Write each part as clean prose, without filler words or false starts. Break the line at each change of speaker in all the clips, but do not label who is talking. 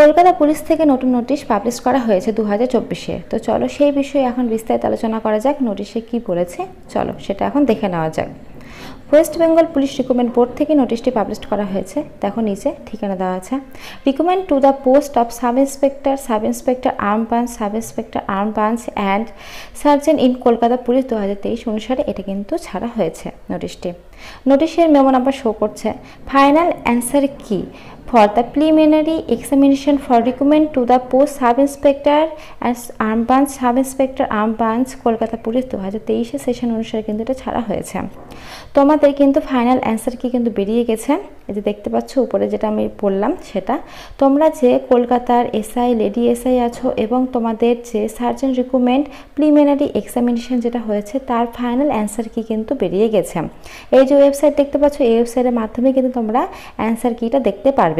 Kolkata police থেকে নতুন notice publish করা হয়েছে 2024-এ। তো চলো সেই বিষয়ে এখন বিস্তারিত আলোচনা করা যাক। নোটিশে কি বলেছে চলো সেটা এখন দেখে নেওয়া যাক। West Bengal police recruitment board থেকে নোটিশটি পাবলিশ করা হয়েছে। দেখো নিচে ঠিকানা দেওয়া আছে, recruitment to the post of sub inspector arm branch and sergeant in Kolkata police 2023 অনুসারে এটা কিন্তু ছাড়া হয়েছে নোটিশটি। নোটিশের মেমো নাম্বার শো করছে, ফাইনাল অ্যান্সার কি for the preliminary examination for recruitment to the post sub inspector and arm branch Kolkata police 2023 session অনুসারে কিন্তু এটা ছাড়া হয়েছে। তোমাদের কিন্তু ফাইনাল অ্যান্সার কি কিন্তু বেরিয়ে গেছে। এই যে দেখতে পাচ্ছ উপরে যেটা আমি বললাম সেটা, তোমরা যে কলকাতার এসআই লেডি এসআই আছো এবং তোমাদের যে সার্জেন্ট রিক্রুটমেন্ট প্রিলিমিনারি এক্সামিনেশন যেটা হয়েছে তার ফাইনাল অ্যান্সার কি কিন্তু বেরিয়ে গেছে। এই যে ওয়েবসাইট দেখতে পাচ্ছ এই ওয়েবসাইটের মাধ্যমে কিন্তু তোমরা অ্যান্সার কিটা দেখতে পারবে।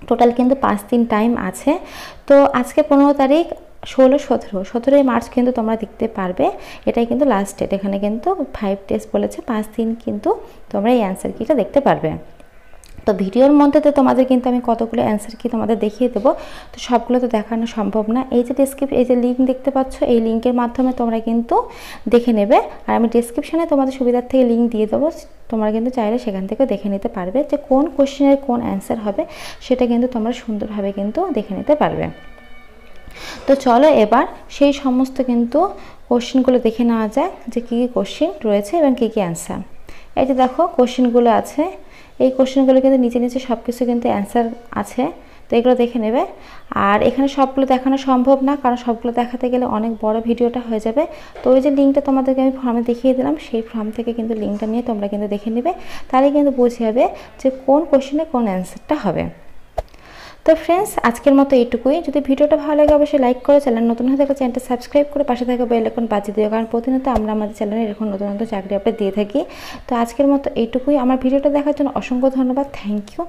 টোটাল কিন্তু 5 দিন টাইম আছে। তো আজকে 15 তারিখ, 17 মার্চ কিন্তু তোমরা দেখতে পারবে। এটাই কিন্তু লাস্ট ডেট। এখানে কিন্তু 5 ডেজ বলেছে, 5 দিন কিন্তু তোমরা এই অ্যান্সার কিটা দেখতে পারবে। তো ভিডিওর মধ্যে তো তোমাদের কিন্তু আমি কতগুলো অ্যান্সার কি তোমাদের দেখিয়ে দেবো, তো সবগুলো তো দেখানো সম্ভব না। এই যে লিঙ্ক দেখতে পাচ্ছ এই লিঙ্কের মাধ্যমে তোমরা কিন্তু দেখে নেবে। আর আমি ডেসক্রিপশানে তোমাদের সুবিধার থেকে লিঙ্ক দিয়ে দেবো, তোমরা কিন্তু চাইলে সেখান থেকেও দেখে নিতে পারবে যে কোন কোশ্চেনের কোন অ্যান্সার হবে, সেটা কিন্তু তোমরা সুন্দরভাবে কিন্তু দেখে নিতে পারবে। তো চলো এবার সেই সমস্ত কিন্তু কোশ্চেনগুলো দেখে নেওয়া যাক যে কী কী কোশ্চেন রয়েছে এবং কী কী অ্যান্সার। এই যে দেখো কোশ্চেনগুলো আছে, এই কোশ্চেনগুলো কিন্তু নিচে সব কিছু কিন্তু অ্যান্সার আছে, তো এগুলো দেখে নেবে। আর এখানে সবগুলো দেখানো সম্ভব না, কারণ সবগুলো দেখাতে গেলে অনেক বড় ভিডিওটা হয়ে যাবে। তো ওই যে লিঙ্কটা তোমাদেরকে আমি ফর্মে দেখিয়ে দিলাম, সেই ফর্ম থেকে কিন্তু লিঙ্কটা নিয়ে তোমরা কিন্তু দেখে নেবে, তাহলে কিন্তু বুঝে যাবে যে কোন কোশ্চেনে কোন অ্যান্সারটা হবে। তো ফ্রেন্ডস আজকের মতো এইটুকুই। যদি ভিডিওটা ভালো লাগে অবশ্যই লাইক করো, চ্যানেল নতুন হয়ে থাকলে চ্যানেলটা সাবস্ক্রাইব করে পাশে থাকা বেল আইকন বাজিয়ে দিও, কারণ প্রতিনিয়ত আমরা আমাদের চ্যানেলে এরকম নতুন নতুন চাকরি আপডেট দিয়ে থাকি। তো আজকের মতো এইটুকুই। আমার ভিডিওটা দেখার জন্য অসংখ্য ধন্যবাদ, থ্যাংক ইউ।